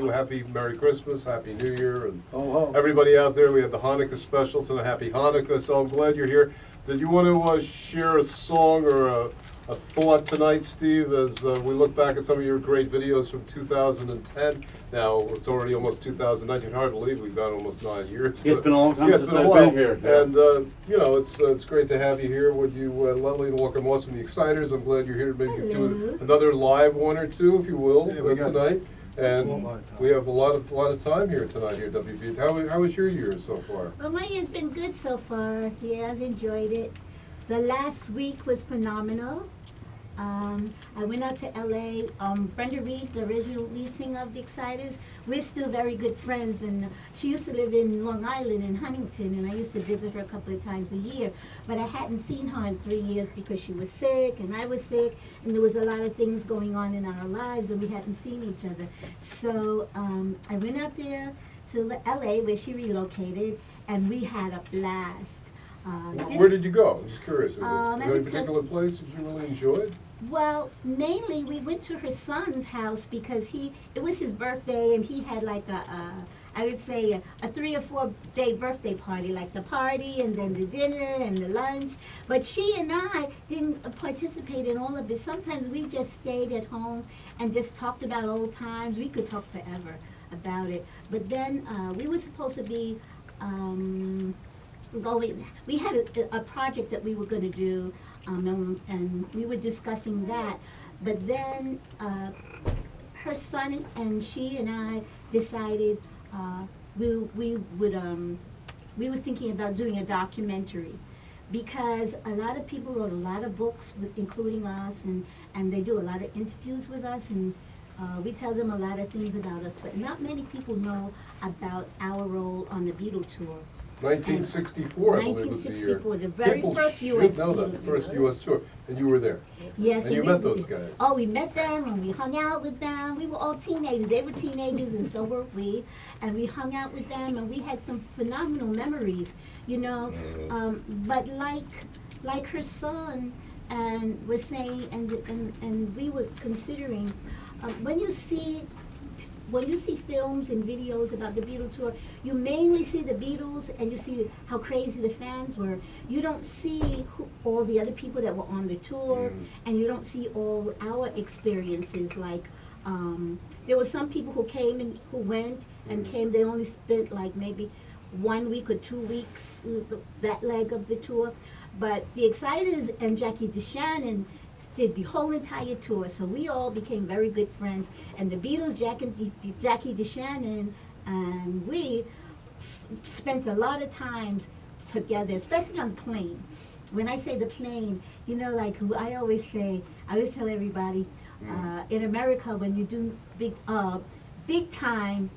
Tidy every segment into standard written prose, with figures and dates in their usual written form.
happy Merry Christmas, Happy New Year, and everybody out there. We had the Hanukkah special tonight. Happy Hanukkah. So I'm glad you're here. Did you want to share a song or a thought tonight, Steve, as we look back at some of your great videos from 2010? Now, it's already almost 2019. Hard to believe we've gone almost 9 years. Yeah, it's been a long time since I've been here. And, you know, it's great to have you here. Would you, Lillian Walker Moss from the Exciters, I'm glad you're here to maybe do another live one or two, if you will, tonight. And we have a lot of time here tonight here at WP. How was your year so far? Well, my year's been good so far. Yeah, I've enjoyed it. The last week was phenomenal. I went out to LA. Brenda Reed, the original lead singer of the Exciters, we're still very good friends, and she used to live in Long Island in Huntington, and I used to visit her a couple of times a year. But I hadn't seen her in 3 years because she was sick and I was sick, and there was a lot of things going on in our lives, and we hadn't seen each other. So I went out there to LA where she relocated, and we had a blast. Where did you go? I'm just curious. Is there I any went particular place that you really enjoyed? Well, mainly we went to her son's house because it was his birthday, and he had like I would say a 3 or 4 day birthday party, like the party and then the dinner and the lunch. But she and I didn't participate in all of it. Sometimes we just stayed at home and just talked about old times. We could talk forever about it. But then we were supposed to be we had a project that we were going to do, and we were discussing that. But then her son and she and I decided we were thinking about doing a documentary, because a lot of people wrote a lot of books, including us, and they do a lot of interviews with us, and we tell them a lot of things about us, but not many people know about our role on the Beatle tour. 1964, I believe was the year. 1964, the very People first should U.S. know that, the first U.S. tour, and you were there. Yes, and you met those guys. Oh, we met them, and we hung out with them. We were all teenagers. They were teenagers, and so were we. And we hung out with them, and we had some phenomenal memories, you know. But like her son, and was saying, and we were considering, when you see films and videos about the Beatles tour, you mainly see the Beatles and you see how crazy the fans were. You don't see all the other people that were on the tour, and you don't see all our experiences. Like, there were some people who came and who went and came. They only spent like maybe 1 week or 2 weeks, that leg of the tour. But the Exciters and Jackie DeShannon did the whole entire tour, so we all became very good friends. And the Beatles, Jackie DeShannon, and we spent a lot of times together, especially on the plane. When I say the plane, you know, like I always tell everybody, in America, when you do big time,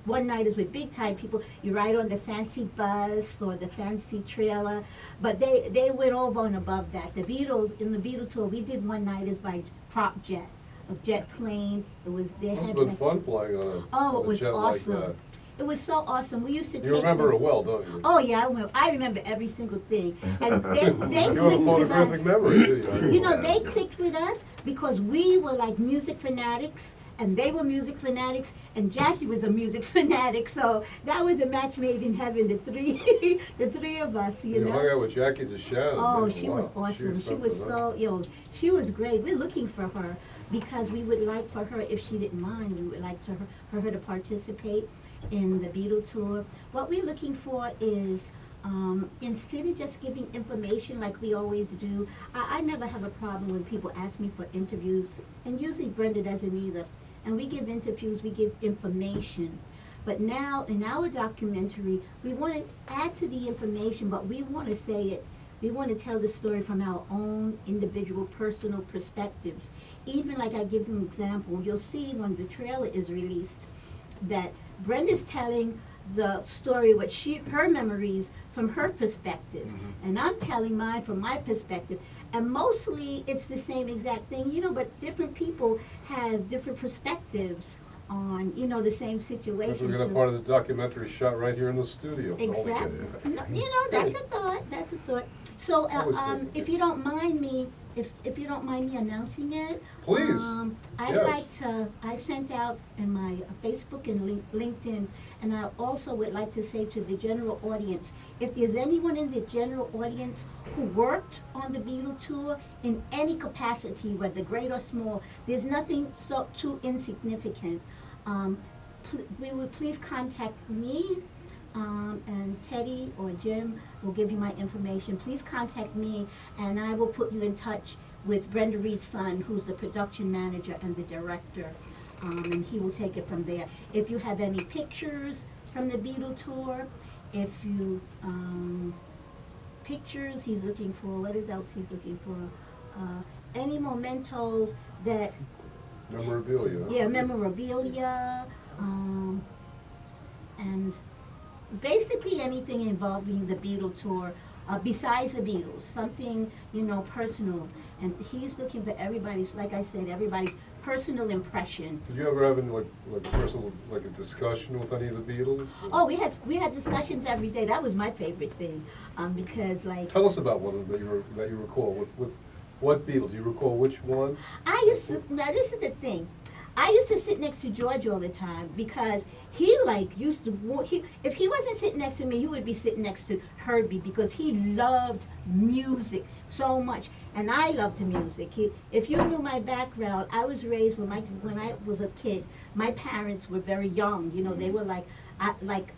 one-nighters with big time people, you ride on the fancy bus or the fancy trailer, but they went over and above that. The Beatles, in the Beatles tour, we did one-nighters by prop jet, a jet plane. It was there. Must have been fun flying on a jet awesome. like that. It was so awesome. We used to. You remember it well, don't you? Oh yeah, I remember every single thing. And they you have a photographic memory, do you? You know, they clicked with us because we were like music fanatics, and they were music fanatics, and Jackie was a music fanatic. So that was a match made in heaven. The three of us. You know. Hung out with Jackie DeShannon. Oh, she was awesome. She was so, she was great. We're looking for her because we would like for her, if she didn't mind, we would like for her to participate in the Beatle tour. What we're looking for is, instead of just giving information like we always do, I never have a problem when people ask me for interviews, and usually Brenda doesn't either. And we give interviews, we give information. But now, in our documentary, we want to add to the information, but we want to say it. We want to tell the story from our own individual personal perspectives. Even like I give you an example, you'll see when the trailer is released that Brenda's telling the story, her memories from her perspective, and I'm telling mine from my perspective. And mostly it's the same exact thing, you know, but different people have different perspectives on, you know, the same situation. We're going to part of the documentary shot right here in the studio. Exactly. No, you know, that's a thought. So if you don't mind me if you don't mind me announcing it. Please. I'd Yes. like to, I sent out in my Facebook and LinkedIn, and I also would like to say to the general audience, if there's anyone in the general audience who worked on the Beatle tour in any capacity, whether great or small, there's nothing so too insignificant. We would please contact me, and Teddy or Jim will give you my information. Please contact me, and I will put you in touch with Brenda Reed's son, who's the production manager and the director, and he will take it from there. If you have any pictures from the Beatle tour, if you, pictures, he's looking for, what is else he's looking for? Any mementos that, Memorabilia. yeah, memorabilia, and basically anything involving the Beatle tour, besides the Beatles, something, personal. And he's looking for everybody's, like I said, everybody's personal impression. Did you ever have any, like personal, like a discussion with any of the Beatles? Oh, we had discussions every day. That was my favorite thing, because like. Tell us about one of them that you recall. With what Beatle? Do you recall which one? Now this is the thing. I used to sit next to George all the time because he used to, if he wasn't sitting next to me, he would be sitting next to Herbie because he loved music so much. And I loved music. If you knew my background, I was raised when I was a kid, my parents were very young. They were like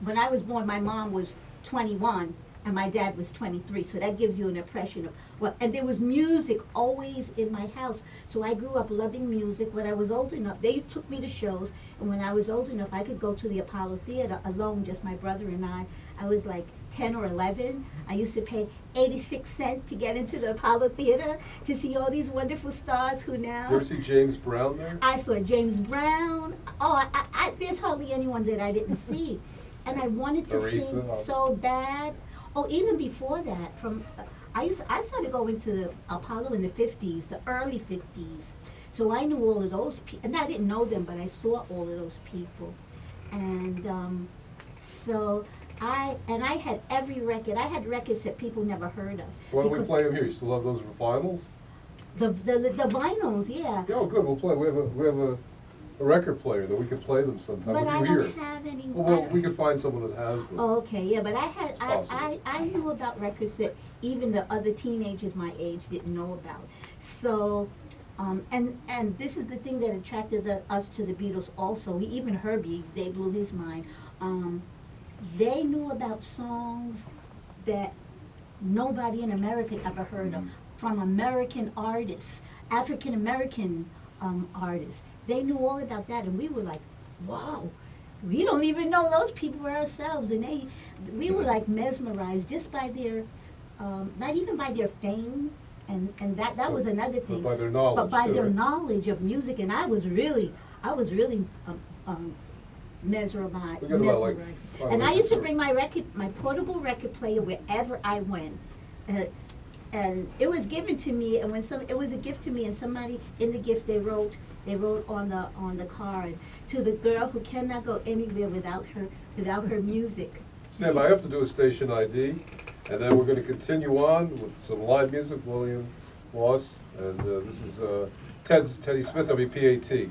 when I was born, my mom was 21 and my dad was 23, so that gives you an impression of and there was music always in my house, so I grew up loving music. When I was old enough, they took me to shows, and when I was old enough, I could go to the Apollo Theater alone, just my brother and I. I was like 10 or 11. I used to pay 86 cents to get into the Apollo Theater to see all these wonderful stars who now. You ever see James Brown there? I saw James Brown. Oh, there's hardly anyone that I didn't see, and I wanted to sing so bad. Oh, even before that, I started going to the Apollo in the 50s, the early 50s. So I knew all of those people, and I didn't know them, but I saw all of those people. And so I had every record. I had records that people never heard of. Why don't we play them here? You still have those vinyls? The vinyls, yeah. Yeah, oh, good. We'll play. We have a record player that we could play them sometime. But I here. don't have any. Well, we could find someone that has them. Oh, okay, yeah, but Possible. I knew about records that even the other teenagers my age didn't know about. So, and this is the thing that attracted us to the Beatles also. Even Herbie, they blew his mind. They knew about songs that nobody in America ever heard of, from American artists, African American artists. They knew all about that, and we were like, wow, we don't even know those people ourselves. And we were like mesmerized just by their, not even by their fame, and that was another thing. But by their knowledge. But by their knowledge of music, and I was really mesmerized. And I used to bring my portable record player wherever I went. And it was given to me, and it was a gift to me, and somebody in the gift they wrote on the card, to the girl who cannot go anywhere without her music. Stand by. I have to do a station ID, and then we're going to continue on with some live music. Lillian Moss, and this is Teddy Smith, WPAT.